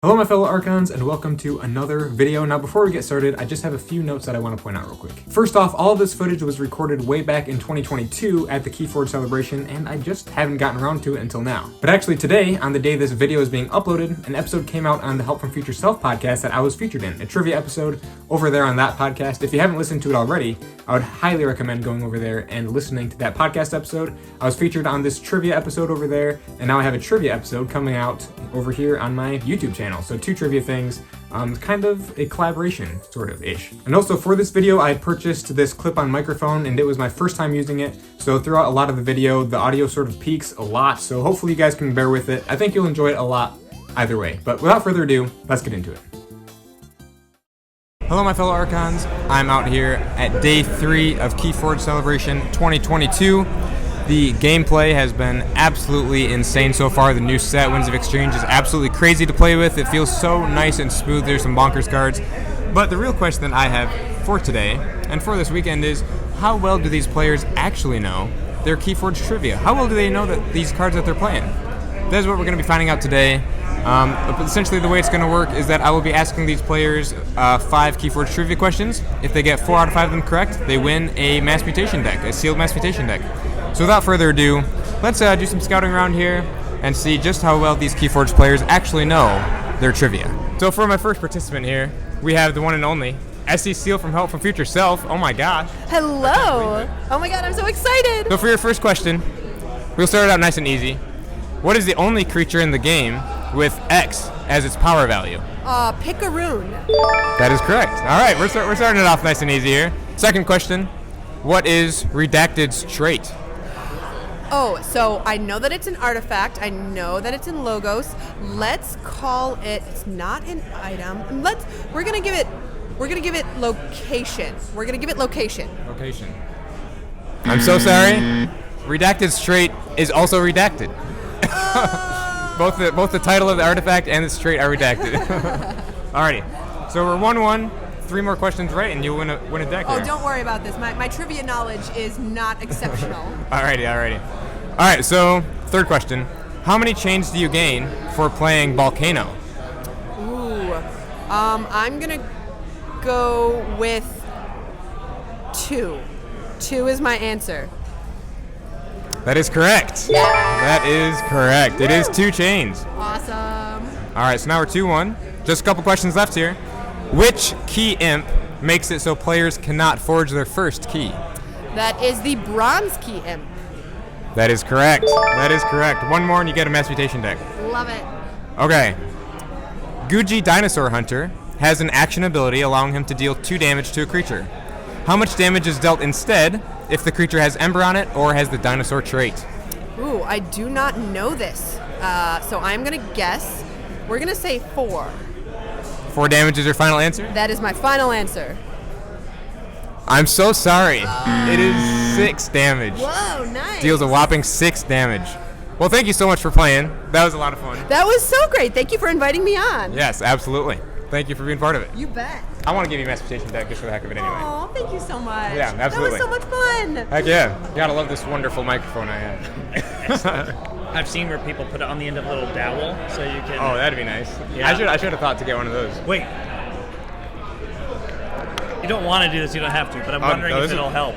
Hello my fellow Archons and welcome to another video. Now before we get started, I just have a few notes that I want to point out real quick. First off, all of this footage was recorded way back in 2022 at the KeyForge celebration and I just haven't gotten around to it until now. But actually today, on the day this video is being uploaded, an episode came out on the Help from Future Self podcast that I was featured in, a trivia episode over there on that podcast. If you haven't listened to it already, I would highly recommend going over there and listening to that podcast episode. I was featured on this trivia episode over there and now I have a trivia episode coming out over here on my YouTube channel. So two trivia things, kind of a collaboration, sort of ish. And also for this video, I purchased this clip-on microphone and it was my first time using it. So throughout a lot of the video, the audio sort of peaks a lot. So hopefully you guys can bear with it. I think you'll enjoy it a lot either way. But without further ado, let's get into it. Hello my fellow Archons. I'm out here at day 3 of KeyForge Celebration 2022. The gameplay has been absolutely insane so far. The new set, Winds of Exchange, is absolutely crazy to play with. It feels so nice and smooth. There's some bonkers cards. But the real question that I have for today and for this weekend is, how well do these players actually know their KeyForge trivia? How well do they know that these cards that they're playing? That is what we're going to be finding out today. But essentially the way it's going to work is that I will be asking these players 5 KeyForge trivia questions. If they get 4 out of 5 of them correct, they win a mass mutation deck, a sealed mass mutation deck. So without further ado, let's do some scouting around here and see just how well these KeyForge players actually know their trivia. So for my first participant here, we have the one and only SC Seal from Help from Future Self. Oh my gosh. Hello. Oh my god, I'm so excited. So for your first question, we'll start it out nice and easy. What is the only creature in the game with X as its power value? Picaroon. That is correct. All right, we're starting it off nice and easy here. Second question, what is Redacted's trait? Oh, so I know that it's an artifact. I know that it's in Logos. Let's call it. It's not an item. We're gonna give it location. We're gonna give it location. Location. I'm so sorry. Redacted's trait is also redacted. Both the title of the artifact and its trait are redacted. Alrighty. So we're 1-1. 3 more questions right, and you'll win a deck. Oh, don't worry about this. My trivia knowledge is not exceptional. Alrighty. Alright, so third question. How many chains do you gain for playing Volcano? Ooh. I'm gonna go with 2. 2 is my answer. That is correct. Yeah. That is correct. Woo. It is 2 chains. Awesome. Alright, so now we're 2-1. Just a couple questions left here. Which key imp makes it so players cannot forge their first key? That is the bronze key imp. That is correct. That is correct. 1 more and you get a mass mutation deck. Love it. Okay. Guji Dinosaur Hunter has an action ability allowing him to deal 2 damage to a creature. How much damage is dealt instead if the creature has Ember on it or has the dinosaur trait? Ooh, I do not know this. So I'm going to guess. We're going to say 4. 4 damage is your final answer? That is my final answer. I'm so sorry. It is 6 damage. Whoa, nice. Deals a whopping 6 damage. Well, thank you so much for playing. That was a lot of fun. That was so great. Thank you for inviting me on. Yes, absolutely. Thank you for being part of it. You bet. I want to give you a mass mutation deck just for the heck of it anyway. Oh, thank you so much. Yeah, absolutely. That was so much fun. Heck yeah. You gotta love this wonderful microphone I have. I've seen where people put it on the end of a little dowel, so you can. Oh, that'd be nice. Yeah. I should have thought to get one of those. Wait. You don't want to do this, you don't have to, but I'm wondering if it'll help.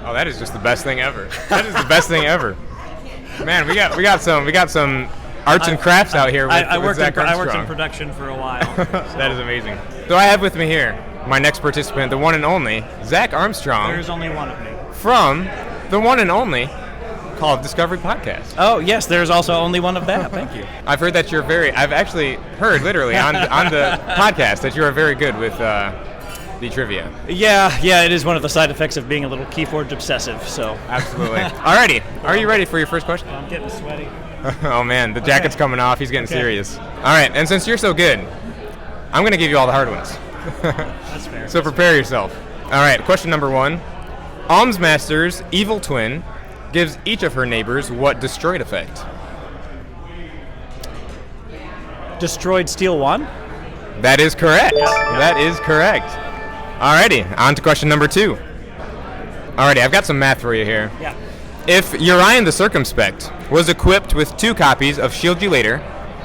Oh, that is just the best thing ever. That is the best thing ever. Man, we got some arts and crafts out here with Zach Armstrong. I worked in production for a while. So. That is amazing. So I have with me here my next participant, the one and only Zach Armstrong. There's only one of me. From the one and only Call of Discovery podcast. Oh, yes, there's also only one of that. Thank you. I've heard that I've actually heard literally on the podcast that you are very good with the trivia. Yeah, it is one of the side effects of being a little KeyForge obsessive, so. Absolutely. Alrighty, are you ready for your first question? I'm getting sweaty. Oh man, the jacket's coming off, he's getting serious. Alright, and since you're so good, I'm going to give you all the hard ones. That's fair. So prepare yourself. Alright, question number 1. Almsmaster's evil twin gives each of her neighbors what destroyed effect? Destroyed Steel 1? That is correct. Yeah. That is correct. Alrighty, on to question number 2. Alrighty, I've got some math for you here. Yeah. If Urian the Circumspect was equipped with 2 copies of Shield You Later,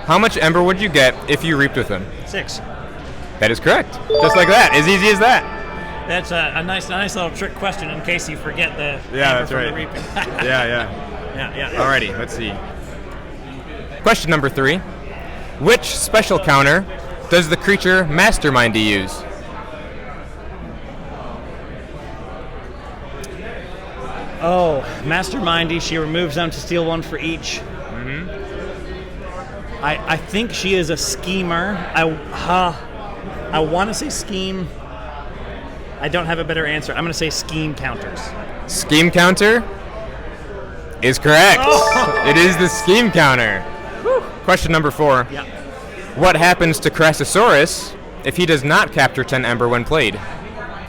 how much Ember would you get if you reaped with him? 6. That is correct. Just like that. As easy as that. That's a nice little trick question in case you forget the Yeah, Ember that's from right. the reaping. Yeah. yeah. Alrighty, let's see. Question number 3. Which special counter does the creature Mastermindy use? Oh, Mastermindy, she removes them to steal 1 for each. I think she is a schemer. I want to say scheme. I don't have a better answer. I'm going to say scheme counters. Scheme counter is correct. Oh. It is the scheme counter. Whew. Question number 4. Yeah. What happens to Crassosaurus if he does not capture 10 Ember when played?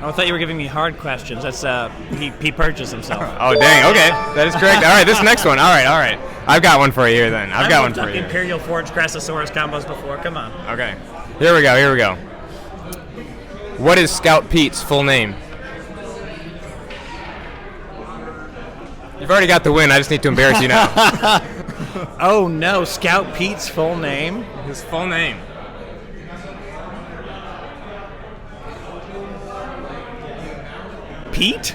Oh, I thought you were giving me hard questions. That's he purchased himself. Oh, dang. Okay. That is correct. All right, this next one. All right. I've got one for you here then. I've got one for you. Imperial Forge Crassosaurus combos before. Come on. Okay. Here we go. What is Scout Pete's full name? You've already got the win. I just need to embarrass you now. Oh, no. Scout Pete's full name? His full name. Pete?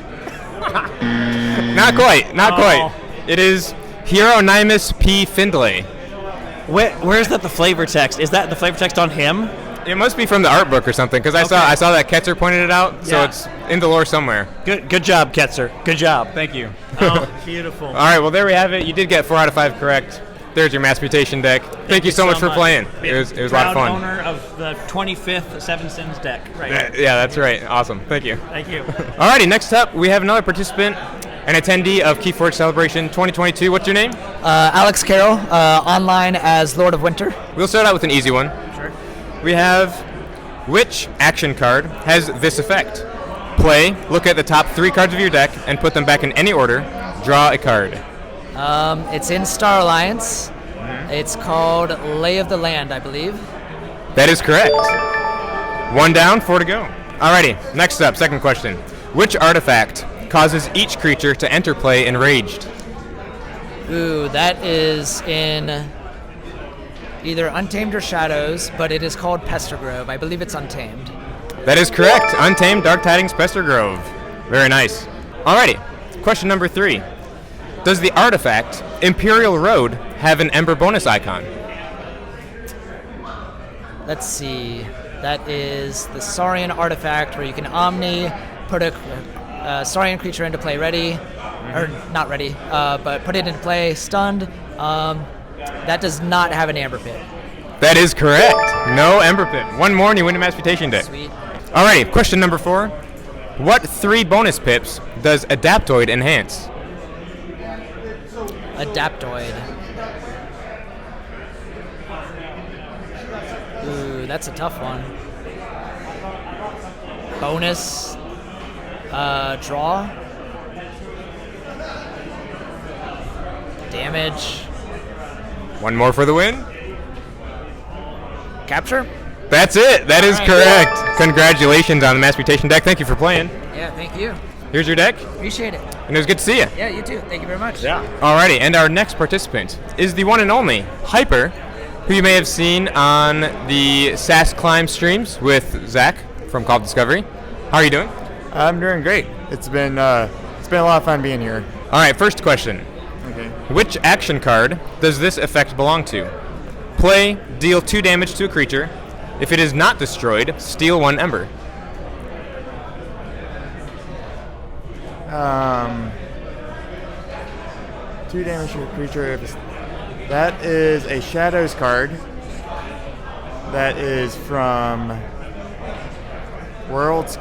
Not quite. It is Hieronymus P. Findlay. Where's that the flavor text? Is that the flavor text on him? It must be from the art book or something, because I saw that Ketzer pointed it out, so Yeah. it's in the lore somewhere. Good job, Ketzer. Good job. Thank you. Oh, beautiful. All right, well, there we have it. You did get 4 out of 5 correct. There's your mass mutation deck. Thank you so much for playing. It was a lot of fun. Proud owner of the 25th Seven Sins deck. Right. Yeah, that's right. Awesome. Thank you. Thank you. Alrighty, next up, we have another participant, an attendee of KeyForge Celebration 2022. What's your name? Alex Carroll, online as Lord of Winter. We'll start out with an easy one. Sure. We have, which action card has this effect? Play, look at the top 3 cards of your deck, and put them back in any order. Draw a card. It's in Star Alliance. It's called Lay of the Land, I believe. That is correct. 1 down, 4 to go. Alrighty, next up, second question. Which artifact causes each creature to enter play enraged? Ooh, that is in either Untamed or Shadows, but it is called Pestergrove. I believe it's Untamed. That is correct. Untamed Dark Tidings Pester Grove. Very nice. Alrighty, question number 3. Does the artifact Imperial Road have an Ember bonus icon? Let's see. That is the Saurian artifact where you can Omni, put a Saurian creature into play ready, or not ready, but put it into play stunned. That does not have an Amber Pit. That is correct. No Ember Pit. 1 more and you win a Mass Mutation deck. Sweet. Alrighty, question number 4. What 3 bonus pips does Adaptoid enhance? Adaptoid. Ooh, that's a tough one. Bonus. Draw. Damage. 1 more for the win. Capture? That's it. That is All right. correct. Congratulations on the Mass Mutation deck. Thank you for playing. Yeah, thank you. Here's your deck, Appreciate it. and it was good to see you. Yeah, you too. Thank you very much. Alrighty, and our next participant is the one and only Hyper, who you may have seen on the SAS Climb streams with Zach from Call of Discovery. How are you doing? I'm doing great. It's been a lot of fun being here. Alright, first question. Okay. Which action card does this effect belong to? Play, deal 2 damage to a creature. If it is not destroyed, steal 1 Ember. 2 damage to a creature. That is a Shadows card. That is from Worlds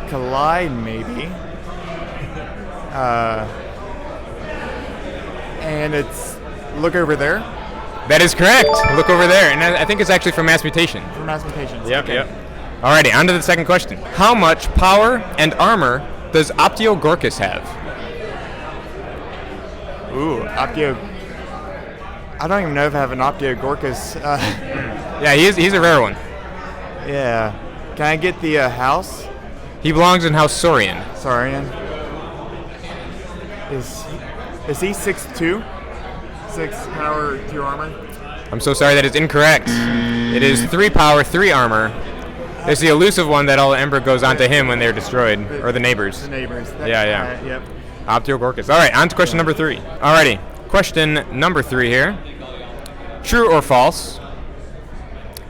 Collide, maybe. And it's look over there That is correct. Look over there. And I think it's actually from Mass Mutation. for mass mutations. Yep. Alrighty, on to the second question. How much power and armor does Optio Gorkus have? Ooh, Optio. I don't even know if I have an Optio Gorkus. Yeah, he's a rare one. Yeah. Can I get the house? He belongs in House Saurian. Saurian. Is Is he 6'2"? 6 power, 2 armor? I'm so sorry, that is incorrect. It is 3 power, 3 armor. It's the elusive one that all the Ember goes onto him when they're destroyed, or the neighbors. The neighbors. Yeah. Yep. Opteogorkus. All right, on to question number 3. Alrighty, question number 3 here. True or false?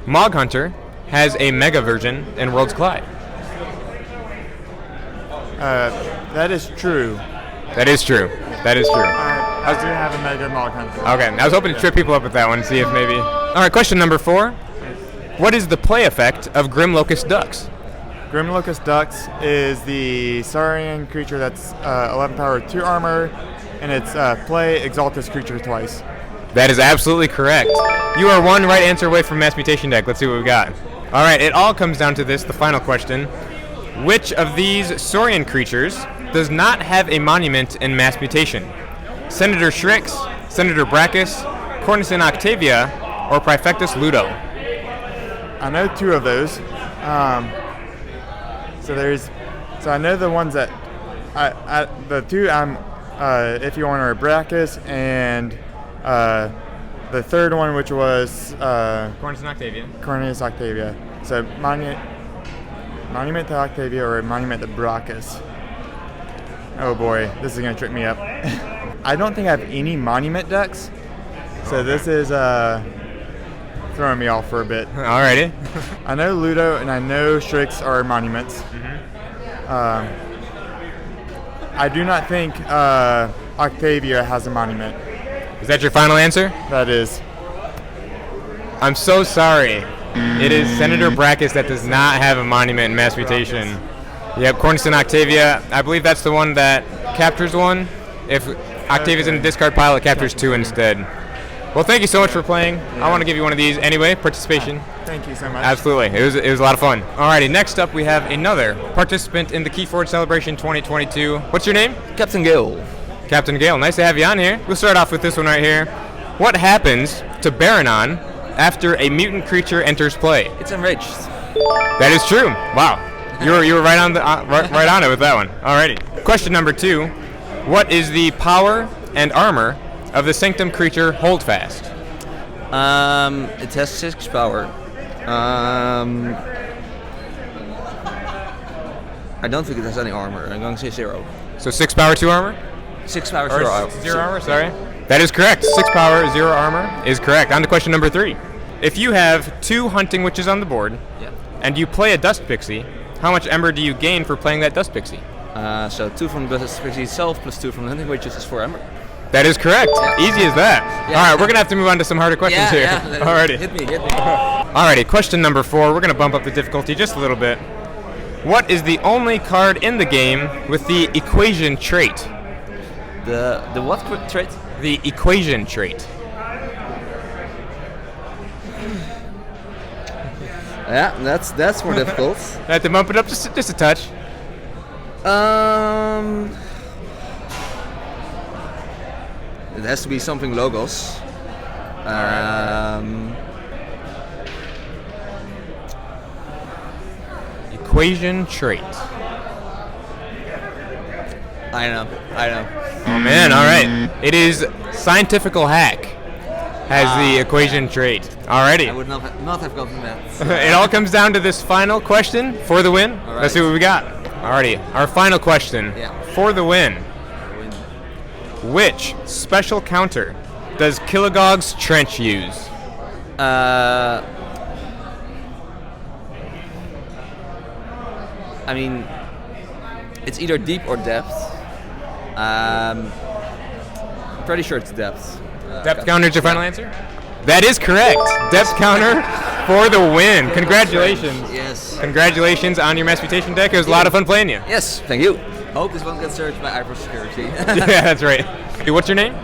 Mog Hunter has a mega version in Worlds Collide. That is true. That is true. That is true. I do have a Mega Mog Hunter. Okay, I was hoping to trip people up with that one, see if maybe. All right, question number 4. What is the play effect of Grim Locust Ducks? Grim Locust Ducks is the Saurian creature that's 11 power, 2 armor, and it's play exalt this creature twice. That is absolutely correct. You are 1 right answer away from Mass Mutation deck. Let's see what we've got. All right, it all comes down to this, the final question. Which of these Saurian creatures does not have a monument in Mass Mutation? Senator Shrix, Senator Brachus, Cornison Octavia, or Prefectus Ludo? I know 2 of those. So I know the ones that the 2 if you want, are Brachus and the third one, which was Cornison Octavia. Cornelius Octavia. So monument to Octavia or monument to Brachus. Oh boy, this is gonna trip me up. I don't think I have any monument decks, so this is throwing me off for a bit. Alrighty. I know Ludo and I know Strix are monuments. I do not think Octavia has a monument. Is that your final answer? That is. I'm so sorry. It is Senator Brachus that does not have a monument in Mass Mutation. Yep, Cornison Octavia. I believe that's the one that captures 1. If Octavia's in the discard pile, it captures 2 instead. Well, thank you so much for playing. I want to give you one of these anyway. Participation. Thank you so much. Absolutely. It was a lot of fun. Alrighty, next up we have another participant in the KeyForge Celebration 2022. What's your name? Captain Gale. Captain Gale. Nice to have you on here. We'll start off with this one right here. What happens to Baranon after a mutant creature enters play? It's enraged. That is true. Wow. You were right on right on it with that one. Alrighty. Question number 2. What is the power and armor of the Sanctum creature Holdfast? It has 6 power. I don't think it has any armor. I'm going to say 0. So 6 power, 2 armor? 6 power, Or 0 armor. 0 armor, sorry. That is correct. 6 power, 0 armor is correct. On to question number 3. If you have 2 Hunting Witches on the board, and you play a Dust Pixie, how much Ember do you gain for playing that Dust Pixie? So 2 from the Dust Pixie itself plus 2 from the Hunting Witches is 4 Ember. That is correct. Yeah. Easy as that. Yeah. All right, we're going to have to move on to some harder questions here. Alrighty. Hit me. Alrighty, question number 4. We're going to bump up the difficulty just a little bit. What is the only card in the game with the equation trait? The what trait? The equation trait. Yeah, that's more difficult. I have to bump it up just a touch. It has to be something Logos. Equation trait. I know. Oh man, alright. It is Scientifical Hack. Has the equation trait. Alrighty. I would not have gotten that. It all comes down to this final question for the win. All right. Let's see what we got. Alrighty, our final question for the win. Which special counter does Kilogog's Trench use? I mean, it's either deep or depth. Pretty sure it's depth. Depth counter is your final answer? That is correct. Depth counter for the win. Congratulations. Yes. Congratulations on your Mass Mutation deck. It was a lot of fun playing you. Yes, thank you. Hope this won't get searched by Ivor Security. Yeah, that's right. Hey, what's your name?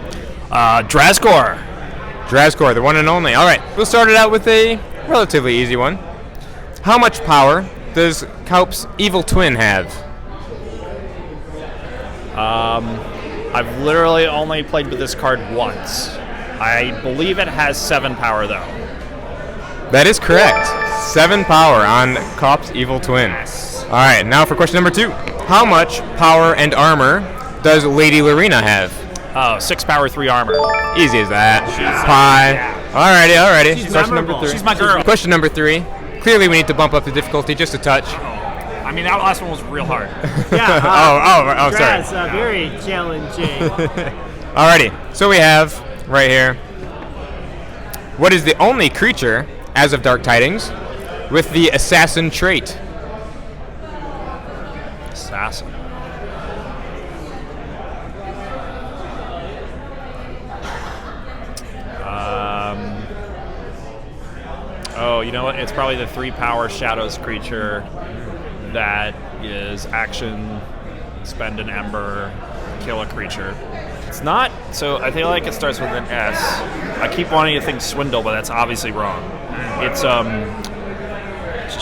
Drazgor. Drazgor, the one and only. All right, we'll start it out with a relatively easy one. How much power does Kaup's Evil Twin have? I've literally only played with this card once. I believe it has 7 power though. That is correct. 7 power on Kaup's Evil Twin. All right, now for question number 2. How much power and armor does Lady Lorena have? Oh, 6 power, 3 armor. Easy as that. Pie. Alrighty. She's Question memorable. number 3. She's my girl. Question number 3. Clearly, we need to bump up the difficulty just a touch. I mean, that last one was real hard. Yeah. Sorry. Draz, very challenging. Alrighty. So we have right here. What is the only creature, as of Dark Tidings, with the assassin trait? Assassin. Oh, you know what? It's probably the 3 power Shadows creature that is action, spend an Ember, kill a creature. It's not, so I feel like it starts with an S. I keep wanting to think Swindle, but that's obviously wrong. It's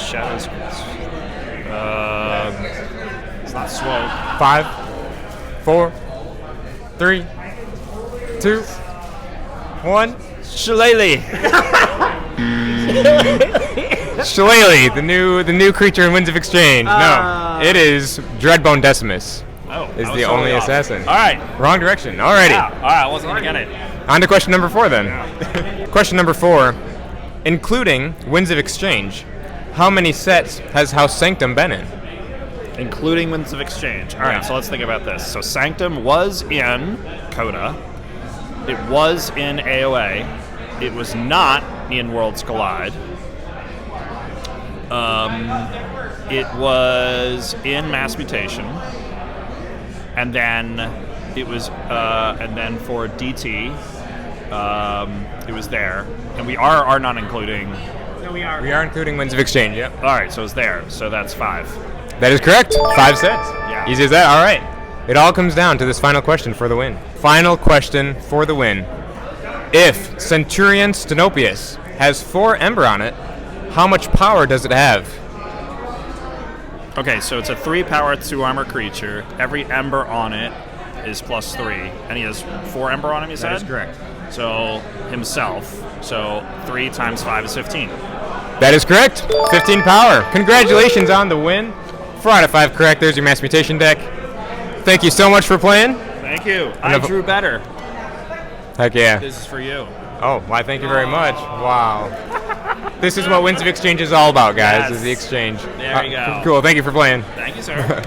Shadows. It's not Swope. 5, 4, 3, 2, 1. Shillelagh. Shillelagh, the new creature in Winds of Exchange. No, it is Dreadbone Decimus. Oh, Is I was the totally only off. assassin. All right. Wrong direction. Alrighty. Yeah. All right. I wasn't gonna get it. On to question number 4 then. Question number 4. Including Winds of Exchange, how many sets has House Sanctum been in? Including Winds of Exchange. All right. Yeah. So let's think about this. So Sanctum was in Coda. It was in AOA. It was not in Worlds Collide. It was in Mass Mutation. And then it was, and then for DT, it was there. And we are not including. No, we are. We are including Winds of Exchange, yep. All right, so it's there. So that's 5. That is correct. 5 sets. Yeah. Easy as that. All right. It all comes down to this final question for the win. Final question for the win. If Centurion Stenopius has 4 Ember on it, how much power does it have? Okay, so it's a 3 power, 2 armor creature. Every Ember on it is +3. And he has 4 Ember on him, you said? That is correct. So himself. So 3 times 5 is 15. That is correct. 15 power. Congratulations on the win. 4 out of 5 correct. There's your Mass Mutation deck. Thank you so much for playing. Thank you. I drew better. Heck yeah. This is for you. Oh, why, thank you very much. Wow. This is what Winds of Exchange is all about, guys, Yes. is the exchange. There you go. Cool. Thank you for playing. Thank you, sir.